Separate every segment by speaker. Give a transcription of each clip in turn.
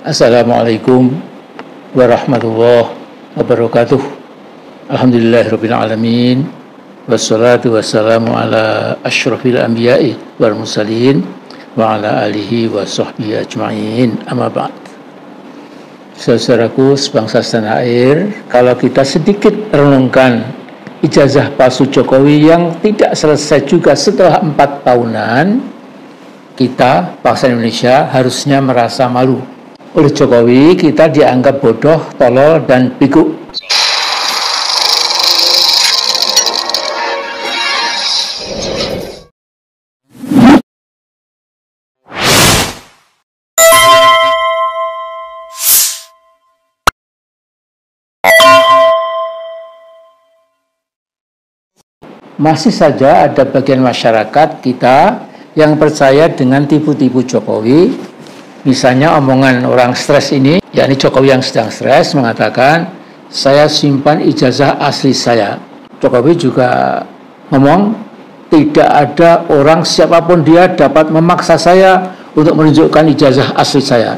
Speaker 1: Assalamualaikum warahmatullahi wabarakatuh. Alhamdulillahirabbil alamin. Wassalatu wassalamu ala asyrafil anbiya'i wal mursalin wa ala alihi wa sahbihi ajma'in. Amma ba'd. Saudaraku sebangsa setanah air, kalau kita sedikit renungkan ijazah palsu Jokowi yang tidak selesai juga setelah 4 tahunan, kita, bangsa Indonesia, harusnya merasa malu. Oleh Jokowi, kita dianggap bodoh, tolol, dan biku. Masih saja ada bagian masyarakat kita yang percaya dengan tipu-tipu Jokowi. Misalnya omongan orang stres ini, yakni Jokowi yang sedang stres mengatakan, saya simpan ijazah asli saya. Jokowi juga ngomong, tidak ada orang siapapun dia dapat memaksa saya untuk menunjukkan ijazah asli saya.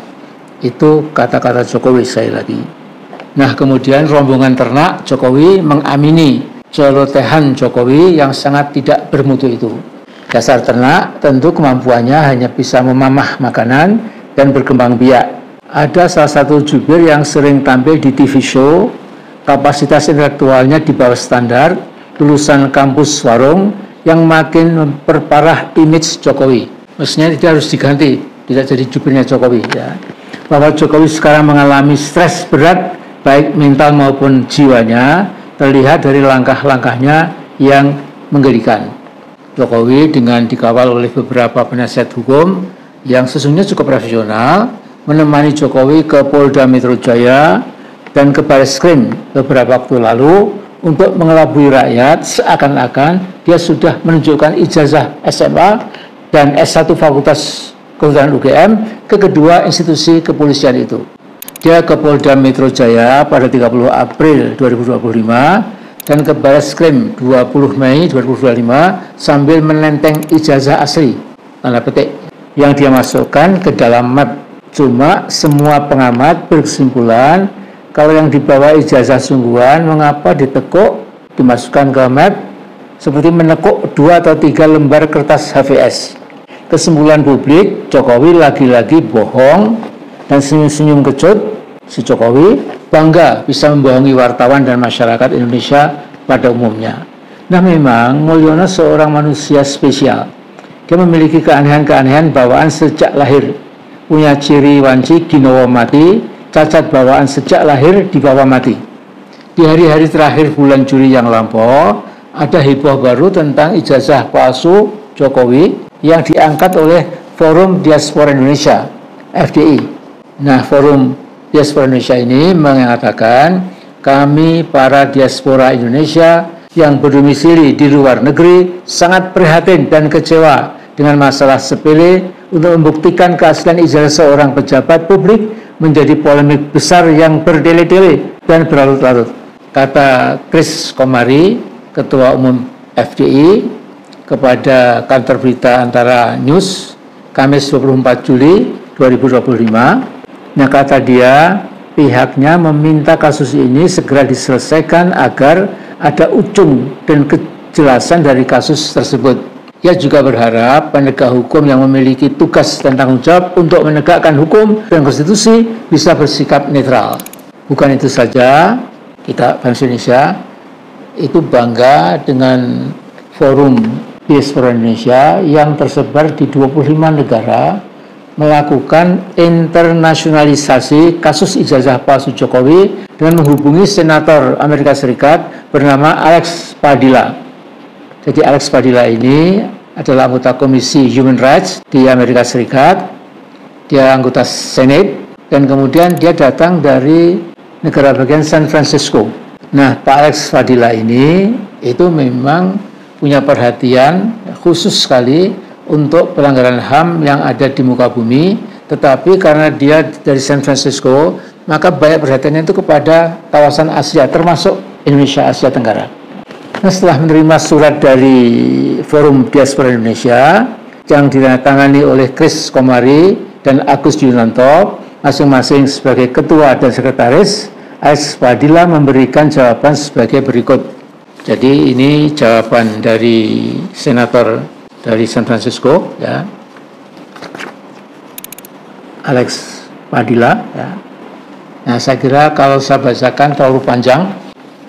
Speaker 1: Itu kata-kata Jokowi sekali lagi. Nah, kemudian rombongan ternak Jokowi mengamini celotehan Jokowi yang sangat tidak bermutu itu. Dasar ternak tentu kemampuannya hanya bisa memamah makanan dan berkembang biak. Ada salah satu jubir yang sering tampil di TV show, kapasitas intelektualnya di bawah standar, lulusan kampus warung yang makin memperparah image Jokowi. Mestinya tidak harus diganti, tidak jadi jubirnya Jokowi. Ya. Bahwa Jokowi sekarang mengalami stres berat, baik mental maupun jiwanya, terlihat dari langkah-langkahnya yang menggelikan. Jokowi dengan dikawal oleh beberapa penasihat hukum yang sesungguhnya cukup profesional, menemani Jokowi ke Polda Metro Jaya dan ke Barreskrim beberapa waktu lalu untuk mengelabui rakyat seakan-akan dia sudah menunjukkan ijazah SMA dan S1 Fakultas Kedokteran UGM ke kedua institusi kepolisian itu. Dia ke Polda Metro Jaya pada 30 April 2025 dan ke Barreskrim 20 Mei 2025 sambil menenteng ijazah asli, tanda petik, yang dia masukkan ke dalam map. Cuma semua pengamat berkesimpulan kalau yang dibawa ijazah sungguhan mengapa ditekuk, dimasukkan ke map seperti menekuk 2 atau 3 lembar kertas HVS. Kesimpulan publik, Jokowi lagi-lagi bohong dan senyum-senyum kecut. Si Jokowi bangga bisa membohongi wartawan dan masyarakat Indonesia pada umumnya. Nah, memang Mulyono seorang manusia spesial. Dia memiliki keanehan-keanehan bawaan sejak lahir. Punya ciri wanci ginowo mati, cacat bawaan sejak lahir dibawa mati. Di hari-hari terakhir bulan Juli yang lampau, ada heboh baru tentang ijazah palsu Jokowi yang diangkat oleh Forum Diaspora Indonesia, FDI. Nah, Forum Diaspora Indonesia ini mengatakan, kami para diaspora Indonesia yang berdomisili di luar negeri sangat prihatin dan kecewa dengan masalah sepele untuk membuktikan keaslian ijazah seorang pejabat publik menjadi polemik besar yang berdele-dele dan berlarut-larut. Kata Chris Komari, Ketua Umum FDI, kepada kantor berita Antara News, Kamis 24 Juli 2025. Nah, kata dia, pihaknya meminta kasus ini segera diselesaikan agar ada ujung dan kejelasan dari kasus tersebut. Ia juga berharap penegak hukum yang memiliki tugas dan tanggung jawab untuk menegakkan hukum dan konstitusi bisa bersikap netral. Bukan itu saja, kita bangsa Indonesia itu bangga dengan Forum Diaspora Indonesia yang tersebar di 25 negara melakukan internasionalisasi kasus ijazah palsu Jokowi dengan menghubungi senator Amerika Serikat bernama Alex Padilla. Jadi Alex Padilla ini adalah anggota Komisi Human Rights di Amerika Serikat. Dia anggota Senate dan kemudian dia datang dari negara bagian San Francisco. Nah, Pak Alex Padilla ini itu memang punya perhatian khusus sekali untuk pelanggaran HAM yang ada di muka bumi, tetapi karena dia dari San Francisco, maka banyak perhatiannya itu kepada kawasan Asia, termasuk Indonesia, Asia Tenggara. Nah, setelah menerima surat dari Forum Diaspora Indonesia yang ditandatangani oleh Chris Komari dan Agus Yunanto, masing-masing sebagai ketua dan sekretaris, Alex Padilla memberikan jawaban sebagai berikut. Jadi ini jawaban dari senator dari San Francisco, ya, Alex Padilla. Ya. Nah, saya kira kalau saya bacakan terlalu panjang,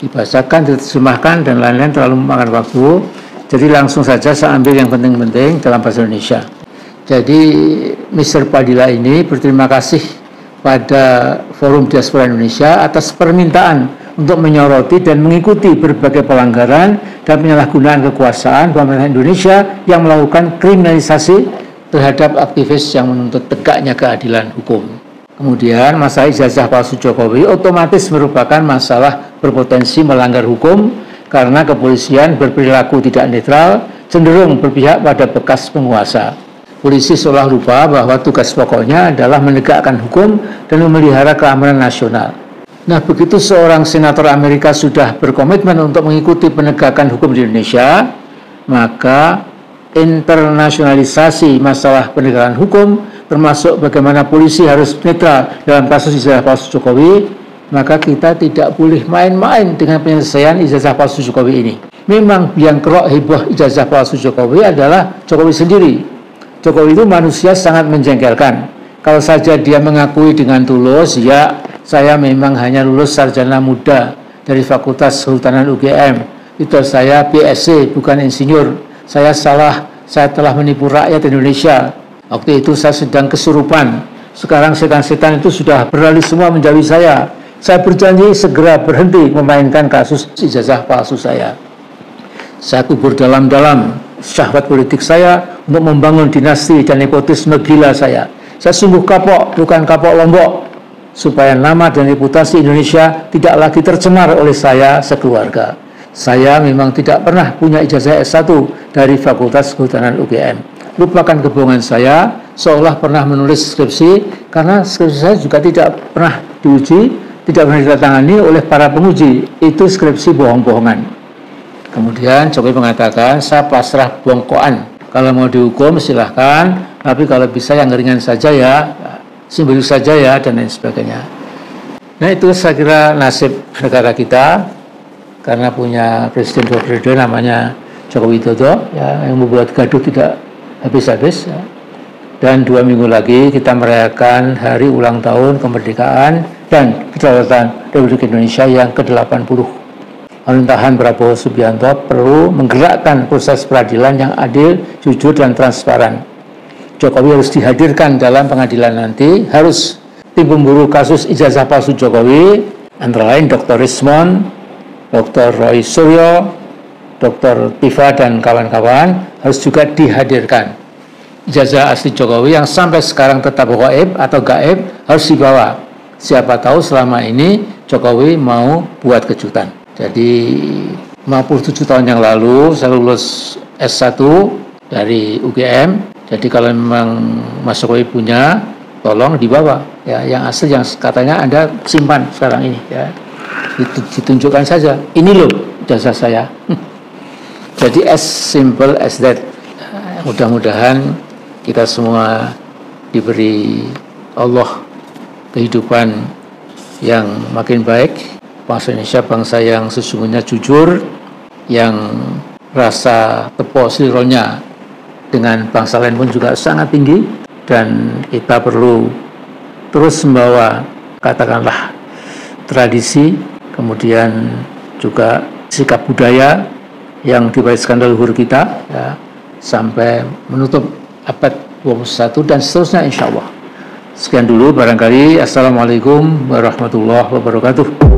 Speaker 1: dibacakan, diterjemahkan, dan lain-lain terlalu memakan waktu. Jadi langsung saja saya ambil yang penting-penting dalam bahasa Indonesia. Jadi Mr. Padilla ini berterima kasih pada Forum Diaspora Indonesia atas permintaan untuk menyoroti dan mengikuti berbagai pelanggaran dan penyalahgunaan kekuasaan pemerintah Indonesia yang melakukan kriminalisasi terhadap aktivis yang menuntut tegaknya keadilan hukum. Kemudian masalah ijazah palsu Jokowi otomatis merupakan masalah berpotensi melanggar hukum karena kepolisian berperilaku tidak netral, cenderung berpihak pada bekas penguasa. Polisi seolah lupa bahwa tugas pokoknya adalah menegakkan hukum dan memelihara keamanan nasional. Nah, begitu seorang senator Amerika sudah berkomitmen untuk mengikuti penegakan hukum di Indonesia, maka internasionalisasi masalah penegakan hukum, termasuk bagaimana polisi harus netral dalam kasus ijazah palsu Jokowi, maka kita tidak boleh main-main dengan penyelesaian ijazah palsu Jokowi ini. Memang yang kerok heboh ijazah palsu Jokowi adalah Jokowi sendiri. Jokowi itu manusia sangat menjengkelkan. Kalau saja dia mengakui dengan tulus, ya saya memang hanya lulus sarjana muda dari Fakultas Kehutanan UGM. Itu saya BSc, bukan insinyur. Saya salah, saya telah menipu rakyat Indonesia. Waktu itu saya sedang kesurupan. Sekarang setan-setan itu sudah beralih semua menjauhi saya. Saya berjanji segera berhenti memainkan kasus ijazah palsu saya. Saya kubur dalam-dalam syahwat politik saya untuk membangun dinasti dan nepotisme gila saya. Saya sungguh kapok, bukan kapok Lombok, supaya nama dan reputasi Indonesia tidak lagi tercemar oleh saya sekeluarga. Saya memang tidak pernah punya ijazah S1 dari Fakultas Kehutanan UGM. Lupakan kebohongan saya, seolah pernah menulis skripsi, karena skripsi saya juga tidak pernah diuji, tidak pernah ditandatangani oleh para penguji. Itu skripsi bohong-bohongan. Kemudian Jokowi mengatakan, saya pasrah bongkoan. Kalau mau dihukum silahkan, tapi kalau bisa yang ringan saja ya, simbolik saja ya, dan lain sebagainya. Nah, itu saya kira nasib negara kita, karena punya presiden dua periode namanya Joko Widodo, ya, yang membuat gaduh tidak habis-habis. Ya. Dan 2 minggu lagi kita merayakan hari ulang tahun kemerdekaan dan kedaulatan Republik Indonesia yang ke-80. Pemerintahan Prabowo Subianto perlu menggerakkan proses peradilan yang adil, jujur, dan transparan. Jokowi harus dihadirkan dalam pengadilan nanti, harus tim pemburu kasus ijazah palsu Jokowi, antara lain Dr. Rismond, Dr. Roy Suryo, Dr. Tifa, dan kawan-kawan harus juga dihadirkan. Ijazah asli Jokowi yang sampai sekarang tetap gaib atau gaib harus dibawa. Siapa tahu selama ini Jokowi mau buat kejutan. Jadi 57 tahun yang lalu saya lulus S1 dari UGM. Jadi kalau memang Mas Jokowi punya, tolong dibawa. Ya, yang asli yang katanya Anda simpan sekarang ini. Ya, ditunjukkan saja. Ini loh jasa saya. Jadi as simple as that. Mudah-mudahan kita semua diberi Allah kehidupan yang makin baik. Bangsa Indonesia bangsa yang sesungguhnya jujur, yang rasa tepuk selironya dengan bangsa lain pun juga sangat tinggi, dan kita perlu terus membawa, katakanlah, tradisi, kemudian juga sikap budaya yang diwariskan leluhur kita, ya, sampai menutup abad 21 dan seterusnya insya Allah. Sekian dulu barangkali. Assalamualaikum warahmatullahi wabarakatuh.